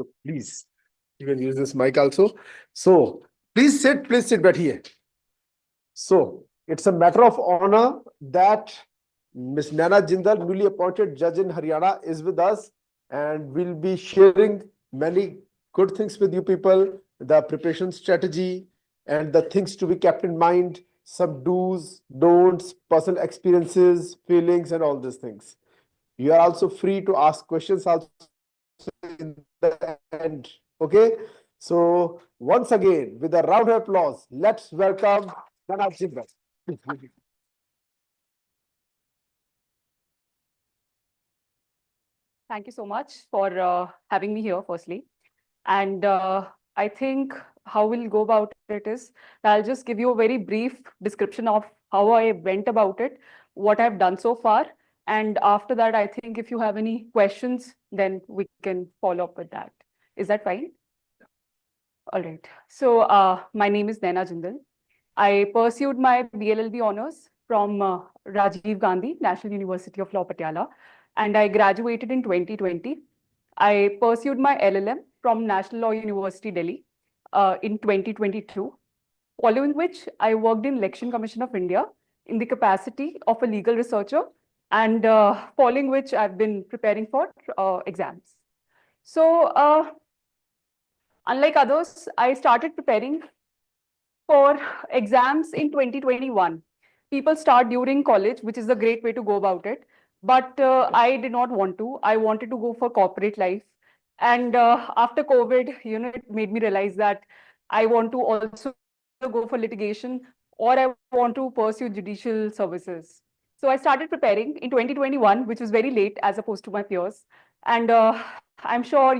So please, you can use this mic also. So please sit, बैठिए. So it's a matter of honor that Miss Naina Jindal, newly appointed judge in Haryana, is with us, and we'll be sharing many good things with you people, the preparation strategy and the things to be kept in mind, some do's, don'ts, personal experiences, feelings, and all these things. You are also free to ask questions also in the end. Okay. So once again, with a round of applause, let's welcome Naina Jindal. Thank you so much for having me here, firstly. And I think how we'll go about it is I'll just give you a very brief description of how I went about it, what I've done so far. And after that, I think if you have any questions, then we can follow up with that. Is that fine? All right. So my name is Naina Jindal. I pursued my BLLB honors from Rajiv Gandhi National University of Law, Patiala, and I graduated in 2020. I pursued my LLM from National Law University, Delhi, in 2022, following which I worked in Election Commission of India in the capacity of a legal researcher, and following which I've been preparing for exams. So, unlike others, I started preparing for exams in 2021. People start during college, which is a great way to go about it. But I did not want to. I wanted to go for corporate life. And after COVID, it made me realize that I want to also go for litigation, or I want to pursue judicial services. So I started preparing in 2021, which was very late as opposed to my peers. And I'm sure,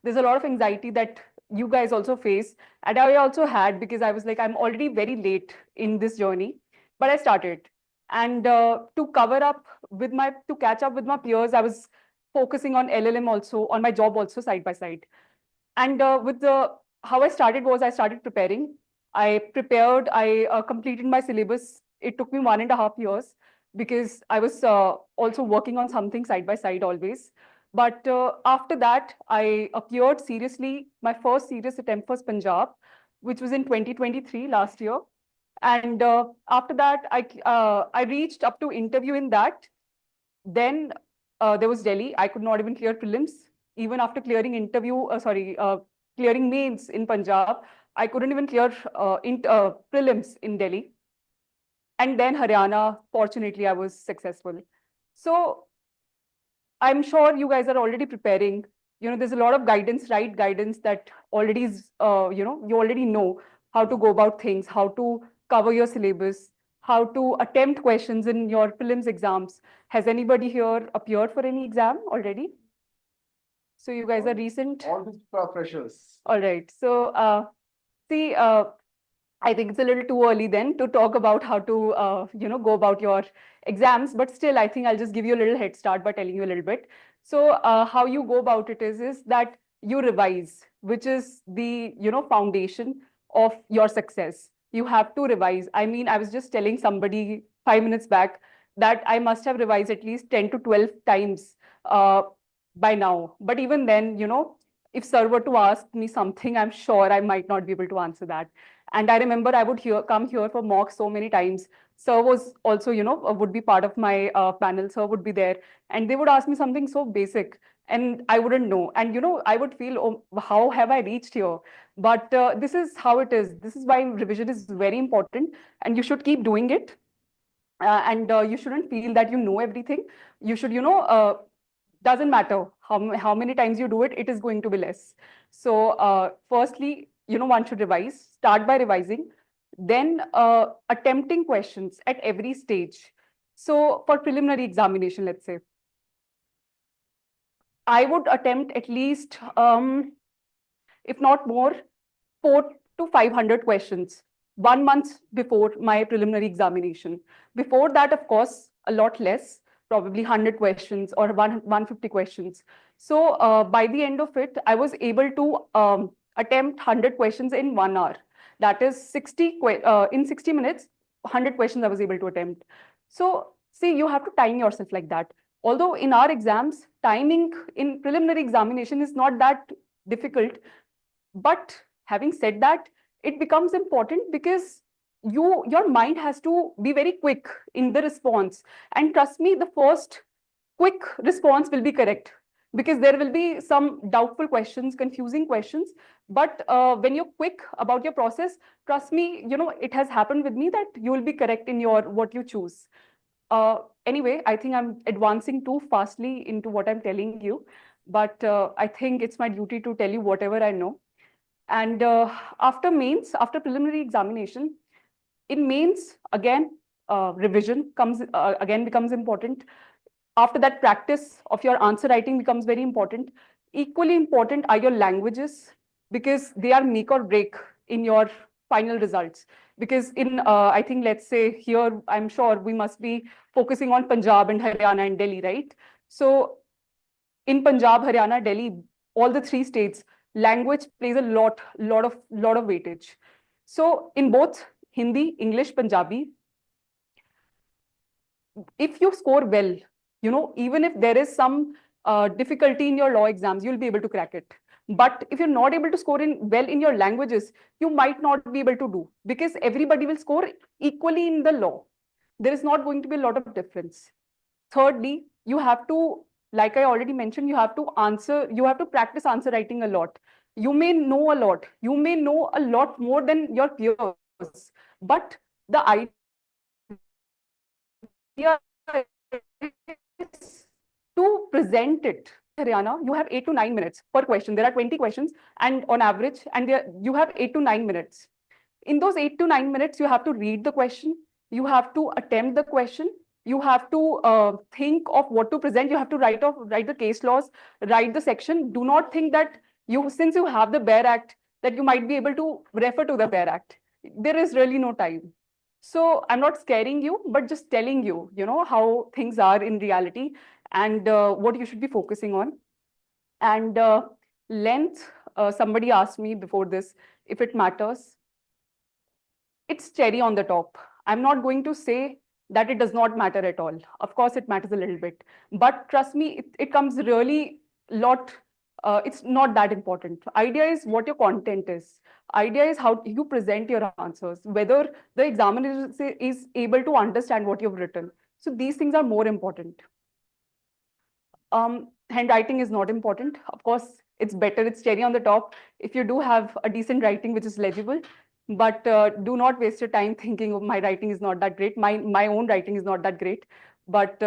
there's a lot of anxiety that you guys also face. And I also had, because I was like, I'm already very late in this journey, but I started. And to catch up with my peers, I was focusing on LLM also, on my job also side by side. And how I started was I started preparing. I completed my syllabus. It took me 1.5 years because I was also working on something side by side always. But after that, I appeared seriously. My first serious attempt was Punjab, which was in 2023, last year. And after that, I reached up to interview in that. Then there was Delhi. I could not even clear prelims. Even after clearing clearing mains in Punjab, I couldn't even clear prelims in Delhi. And then Haryana, fortunately, I was successful. So I'm sure you guys are already preparing. There's a lot of guidance, right guidance that already is, you already know how to go about things, how to cover your syllabus, how to attempt questions in your prelims exams. Has anybody here appeared for any exam already? So you guys are recent? All these are freshers. All right. So see, I think it's a little too early then to talk about how to, go about your exams. But still, I think I'll just give you a little head start by telling you a little bit. So how you go about it is that you revise, which is the, foundation of your success. You have to revise. I mean, I was just telling somebody 5 minutes back that I must have revised at least 10 to 12 times by now. But even then, if sir were to ask me something, I'm sure I might not be able to answer that. And I remember I would come here for mock so many times. Sir was also, would be part of my panel. Sir would be there, and they would ask me something so basic, and I wouldn't know. And I would feel, oh, how have I reached here? But this is how it is. This is why revision is very important, and you should keep doing it. And you shouldn't feel that you know everything. You should, doesn't matter how many times you do it, it is going to be less. So firstly, one should revise, start by revising, then attempting questions at every stage. So for preliminary examination, let's say, I would attempt at least, if not more, 400 to 500 questions 1 month before my preliminary examination. Before that, of course, a lot less, probably 100 questions or 150 questions. So by the end of it, I was able to attempt 100 questions in 1 hour. That is 60 in 60 minutes, 100 questions I was able to attempt. So see, you have to time yourself like that. Although in our exams, timing in preliminary examination is not that difficult. But having said that, it becomes important because your mind has to be very quick in the response. And trust me, the first quick response will be correct, because there will be some doubtful questions, confusing questions. But when you're quick about your process, trust me, it has happened with me that you will be correct in your what you choose. Anyway, I think I'm advancing too fastly into what I'm telling you, but I think it's my duty to tell you whatever I know. And after mains, after preliminary examination, in mains, again, revision comes again becomes important. After that, practice of your answer writing becomes very important. Equally important are your languages, because they are make or break in your final results. Because in, I think, let's say here, I'm sure we must be focusing on Punjab and Haryana and Delhi, right? So in Punjab, Haryana, Delhi, all the three states, language plays a lot of weightage. So in both Hindi, English, Punjabi, if you score well, even if there is some difficulty in your law exams, you'll be able to crack it. But if you're not able to score well in your languages, you might not be able to do, because everybody will score equally in the law. There is not going to be a lot of difference. Thirdly, you have to, like I already mentioned, you have to practice answer writing a lot. You may know a lot, you may know a lot more than your peers, but the idea is to present it. Haryana, you have 8 to 9 minutes per question. There are 20 questions, and on average, and you have 8 to 9 minutes. In those 8 to 9 minutes, you have to read the question, you have to attempt the question, you have to think of what to present, you have to write the case laws, write the section. Do not think that since you have the Bare Act, that you might be able to refer to the Bare Act. There is really no time. So I'm not scaring you, but just telling you, how things are in reality, and what you should be focusing on. And length, somebody asked me before this if it matters. It's cherry on the top. I'm not going to say that it does not matter at all. Of course, it matters a little bit. But trust me, it comes really lot. It's not that important. Idea is what your content is. Idea is how you present your answers, whether the examiner is able to understand what you've written. So these things are more important. Handwriting is not important. Of course, it's better, it's cherry on the top if you do have a decent writing which is legible. But do not waste your time thinking, oh, my writing is not that great. My own writing is not that great. But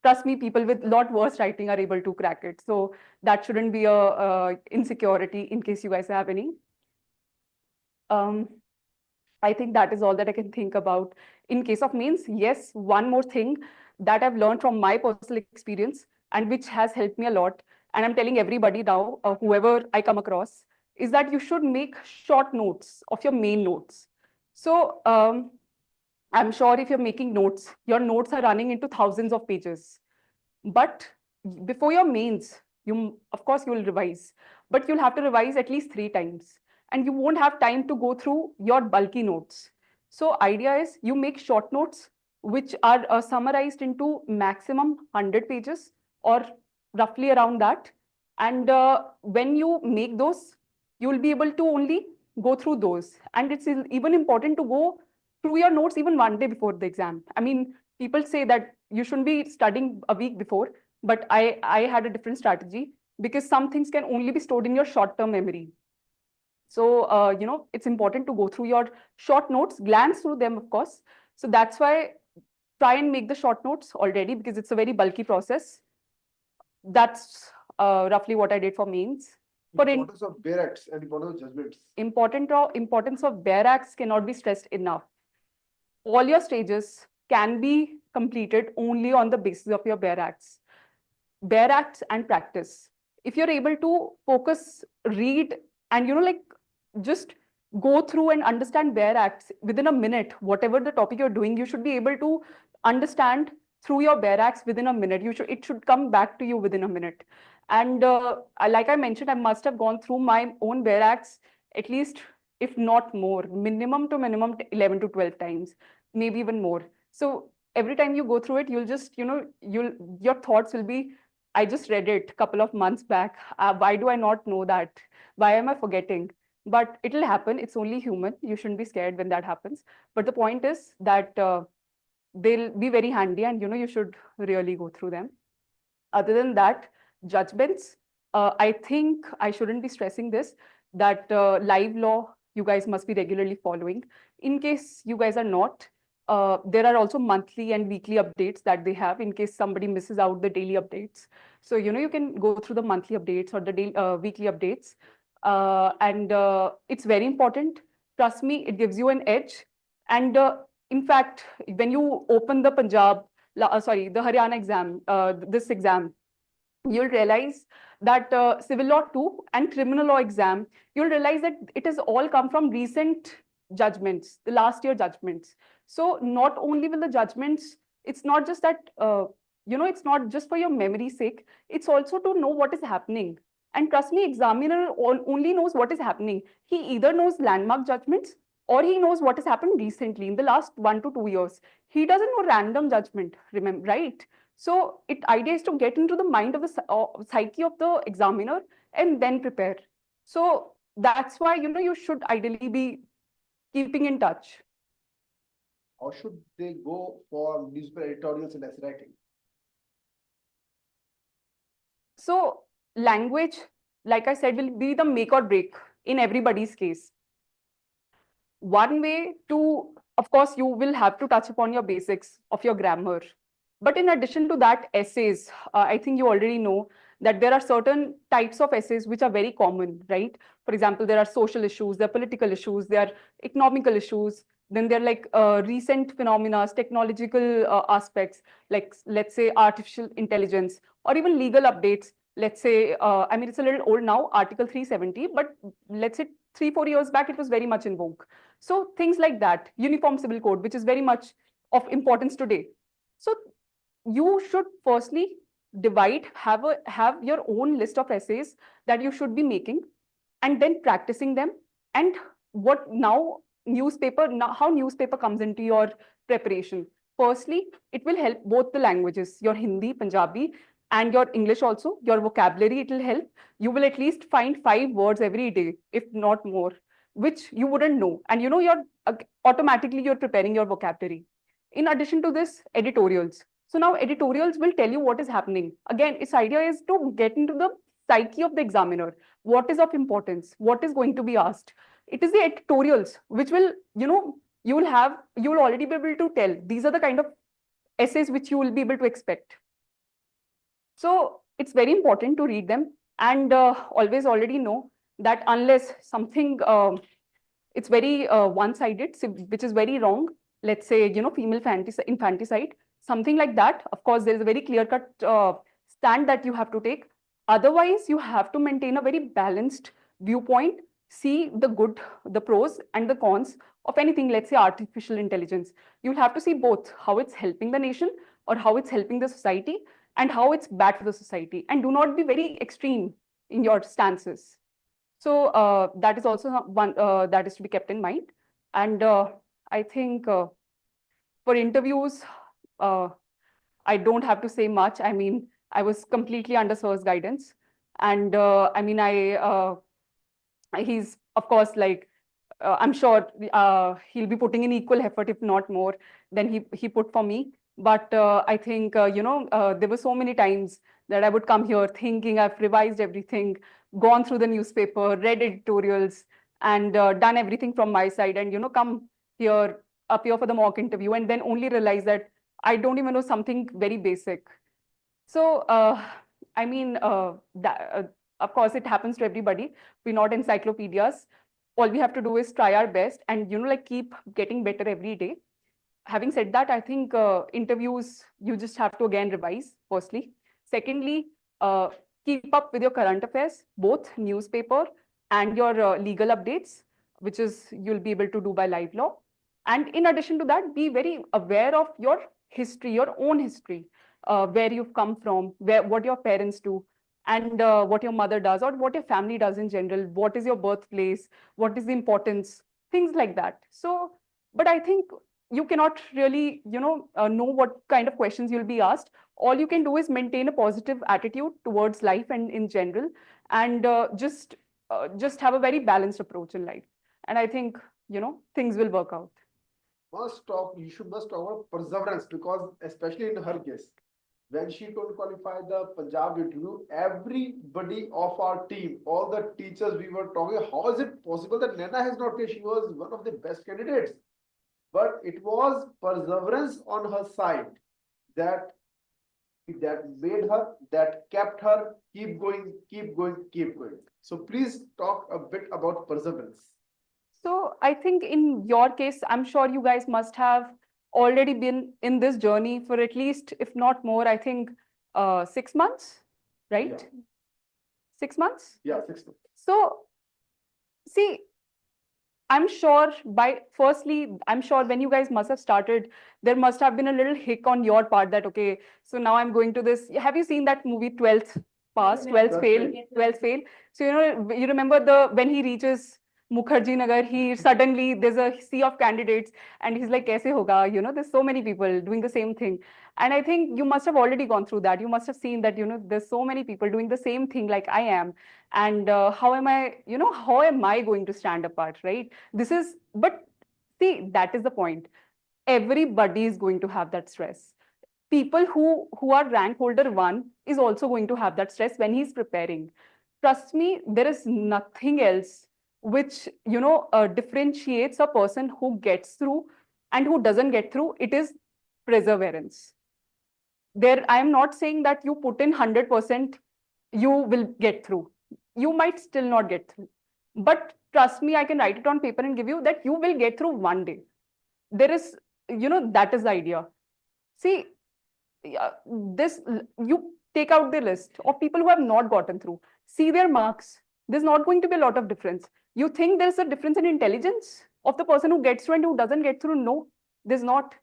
trust me, people with a lot worse writing are able to crack it. So that shouldn't be a insecurity in case you guys have any. I think that is all that I can think about. In case of mains, yes, one more thing that I've learned from my personal experience and which has helped me a lot, and I'm telling everybody now, whoever I come across, is that you should make short notes of your main notes. So I'm sure if you're making notes, your notes are running into thousands of pages. But before your mains, of course, you will revise, but you'll have to revise at least 3 times. And you won't have time to go through your bulky notes. So idea is you make short notes, which are summarized into maximum 100 pages or roughly around that. And when you make those, you will be able to only go through those. And it's even important to go through your notes even one day before the exam. I mean, people say that you shouldn't be studying a week before, but I had a different strategy, because some things can only be stored in your short-term memory. So, it's important to go through your short notes, glance through them, of course. So that's why try and make the short notes already, because it's a very bulky process. That's roughly what I did for mains. Importance of Bare Acts and importance of judgments. Importance of Bare Acts cannot be stressed enough. All your stages can be completed only on the basis of your Bare Acts. Bare Acts and practice. If you're able to focus, read, and just go through and understand Bare Acts within a minute, whatever the topic you're doing, you should be able to understand through your Bare Acts within a minute. It should come back to you within a minute. And like I mentioned, I must have gone through my own Bare Acts at least, if not more, minimum 11 to 12 times, maybe even more. So every time you go through it, you'll just, your thoughts will be I just read it a couple of months back. Why do I not know that? Why am I forgetting? But it'll happen. It's only human. You shouldn't be scared when that happens. But the point is that they'll be very handy, and you should really go through them. Other than that, judgments, I think I shouldn't be stressing this, that live law, you guys must be regularly following. In case you guys are not, there are also monthly and weekly updates that they have in case somebody misses out the daily updates. So, you can go through the monthly updates or the weekly updates. And it's very important. Trust me, it gives you an edge. And in fact, when you open the the Haryana exam, this exam, you'll realize that civil law 2 and criminal law exam, you'll realize that it has all come from recent judgments, the last year judgments. So not only will the judgments, it's not just that, it's not just for your memory's sake, it's also to know what is happening. And trust me, examiner only knows what is happening. He either knows landmark judgments or he knows what has happened recently in the last 1 to 2 years. He doesn't know random judgment, remember, right? So idea is to get into the mind of the psyche of the examiner and then prepare. So that's why, you should ideally be keeping in touch. How should they go for newspaper editorials and essay writing? So language, like I said, will be the make or break in everybody's case. One way to, of course, you will have to touch upon your basics of your grammar. But in addition to that, essays, I think you already know that there are certain types of essays which are very common, right? For example, there are social issues, there are political issues, there are economical issues, then there are like recent phenomena, technological aspects, like let's say artificial intelligence, or even legal updates. Let's say, I mean, it's a little old now, Article 370, but let's say 3-4 years back, it was very much in vogue. So things like that, Uniform Civil Code, which is very much of importance today. So you should firstly have your own list of essays that you should be making, and then practicing them. And what now how newspaper comes into your preparation. Firstly, it will help both the languages, your Hindi, Punjabi, and your English also, your vocabulary, it will help. You will at least find 5 words every day, if not more, which you wouldn't know. And you're automatically you're preparing your vocabulary. In addition to this, editorials. So now editorials will tell you what is happening. Again, its idea is to get into the psyche of the examiner. What is of importance? What is going to be asked? It is the editorials which will, you will already be able to tell. These are the kind of essays which you will be able to expect. So it's very important to read them, and always already know that unless something, it's very one-sided, which is very wrong. Let's say, female infanticide, something like that. Of course, there is a very clear-cut stand that you have to take. Otherwise, you have to maintain a very balanced viewpoint, see the good, the pros and the cons of anything, let's say artificial intelligence. You'll have to see both how it's helping the nation or how it's helping the society and how it's bad for the society. And do not be very extreme in your stances. So that is also one that is to be kept in mind. And I think for interviews, I don't have to say much. I mean, I was completely under sir's guidance. And I mean, he's, of course, like, I'm sure he'll be putting in equal effort, if not more, than he put for me. But I think, there were so many times that I would come here thinking I've revised everything, gone through the newspaper, read editorials, and done everything from my side, and, come here, appear for the mock interview, and then only realize that I don't even know something very basic. So, I mean, of course, it happens to everybody. We're not encyclopedias. All we have to do is try our best and, like, keep getting better every day. Having said that, I think interviews, you just have to again revise, firstly. Secondly, keep up with your current affairs, both newspaper and your legal updates, which is you'll be able to do by live law. And in addition to that, be very aware of your history, your own history, where you've come from, what your parents do, and what your mother does, or what your family does in general. What is your birthplace? What is the importance? Things like that. So, but I think you cannot really, know what kind of questions you'll be asked. All you can do is maintain a positive attitude towards life and in general, and just have a very balanced approach in life. And I think, things will work out. You should must talk about perseverance, because especially in her case, when she could qualify the Punjab interview, everybody of our team, all the teachers, we were talking, how is it possible that Naina has not faced? She was one of the best candidates. But it was perseverance on her side that made her, that kept her keep going, keep going, keep going. So please talk a bit about perseverance. So I think in your case, I'm sure you guys must have already been in this journey for at least, if not more, I think 6 months, right? Yeah. 6 months? Yeah, 6 months. So see, I'm sure I'm sure when you guys must have started, there must have been a little hick on your part that, okay, so now I'm going to this. Have you seen that movie 12th Pass, 12th Fail, 12th Fail? So, you remember when he reaches Mukherjee Nagar, there's a sea of candidates and he's like, kaise hoga? There's so many people doing the same thing. And I think you must have already gone through that. You must have seen that, there's so many people doing the same thing like I am. And how am I going to stand apart, right? But see, that is the point. Everybody is going to have that stress. People who are rank holder one is also going to have that stress when he's preparing. Trust me, there is nothing else which differentiates a person who gets through and who doesn't get through. It is perseverance. I am not saying that you put in 100%, you will get through. You might still not get through, but trust me, I can write it on paper and give you that you will get through one day. There is, that is the idea. See, this you take out the list of people who have not gotten through, see their marks. There's not going to be a lot of difference. You think there's a difference in intelligence of the person who gets through and who doesn't get through? No, there's not.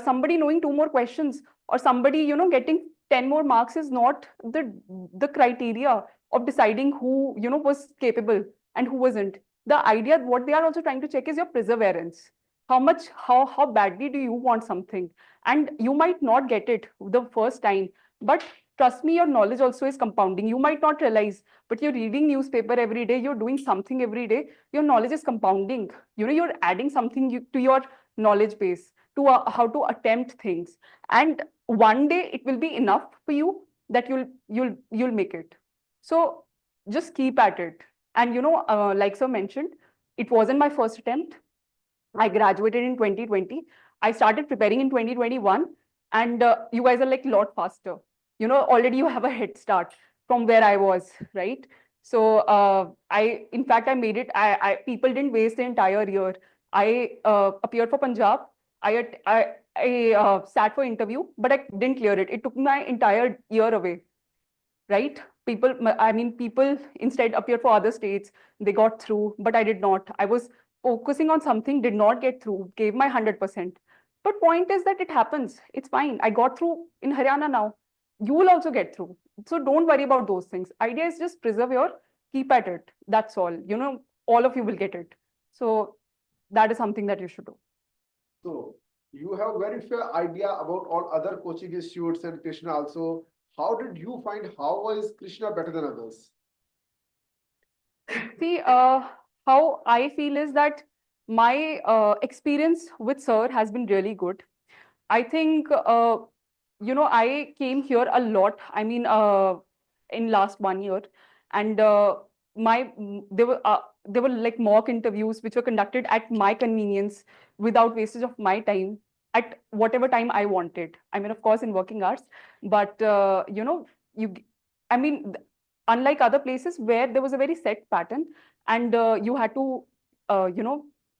Somebody knowing two more questions or somebody getting 10 more marks is not the criteria of deciding who was capable and who wasn't. The idea, what they are also trying to check, is your perseverance. How badly do you want something? And you might not get it the first time, but trust me, your knowledge also is compounding. You might not realize, but you're reading newspaper every day, you're doing something every day, your knowledge is compounding. You're adding something to your knowledge base, to how to attempt things, and one day it will be enough for you that you'll make it. So just keep at it. And like sir mentioned, it wasn't my first attempt. I graduated in 2020. I started preparing in 2021, and you guys are like a lot faster. Already you have a head start from where I was, right? So in fact, I made it. People didn't waste the entire year. I appeared for Punjab. I sat for interview, but I didn't clear it. It took my entire year away, right? People instead appeared for other states. They got through, but I did not. I was focusing on something, did not get through, gave my 100%. But point is that it happens. It's fine. I got through in Haryana now. You will also get through. So don't worry about those things. Idea is just persevere, keep at it. That's all. All of you will get it. So that is something that you should do. So you have very fair idea about all other coaching institutes and Krishna also. How did you find, how is Krishna better than others? See, how I feel is that my experience with sir has been really good. I think, I came here a lot. In last 1 year, and there were like mock interviews which were conducted at my convenience, without wastage of my time, at whatever time I wanted. Of course, in working hours, but you, I mean, unlike other places where there was a very set pattern, and you had to,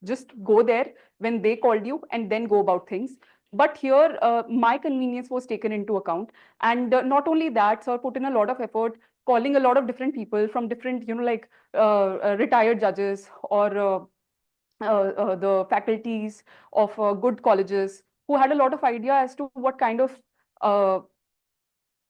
just go there when they called you and then go about things. But here, my convenience was taken into account. And not only that, sir put in a lot of effort, calling a lot of different people from different, retired judges, or the faculties of good colleges, who had a lot of idea as to what kind of uh,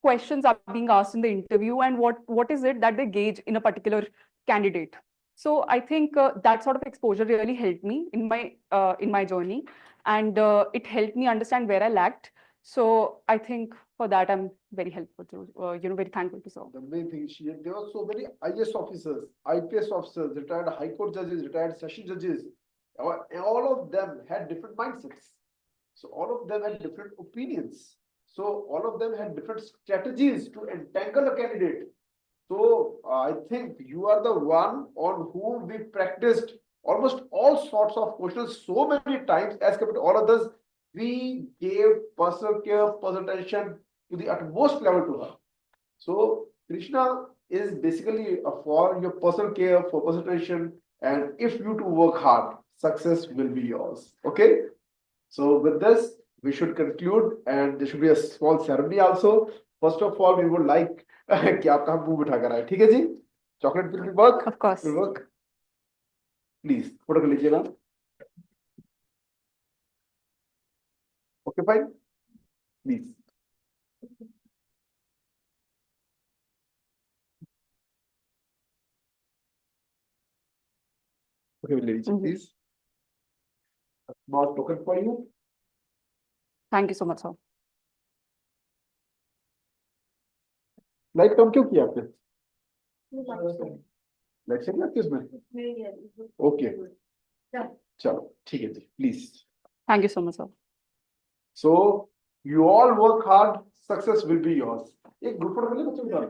questions are being asked in the interview, and what is it that they gauge in a particular candidate. So I think that sort of exposure really helped me in my journey. and it helped me understand where I lacked. So I think for that I'm very helpful to, very thankful to sir. The main thing, there were so many IS officers, IPS officers, retired High Court judges, retired session judges. All of them had different mindsets. So all of them had different opinions. So all of them had different strategies to entangle a candidate. So I think you are the one on whom we practiced almost all sorts of questions so many times as compared to all others. We gave personal care, personal attention to the utmost level to her. So Krishna is basically for your personal care, for personal attention, and if you to work hard, success will be yours. Okay. So with this, we should conclude, and there should be a small ceremony also. First of all, we would like कि आपका हम मुंह बिठा कर आए, ठीक है जी? Chocolate will work. Of course. Will work. Please, photo कर लीजिएगा. Okay, fine. Please. Okay, ladies, please. A small token for you. Thank you so much, sir. Light कम क्यों किया आपने? लाइट से क्या इसमें? ओके, चलो ठीक है जी, please. Thank you so much, sir. So you all work hard, success will be yours. एक ग्रुप फोटो कर ले बच्चों के साथ.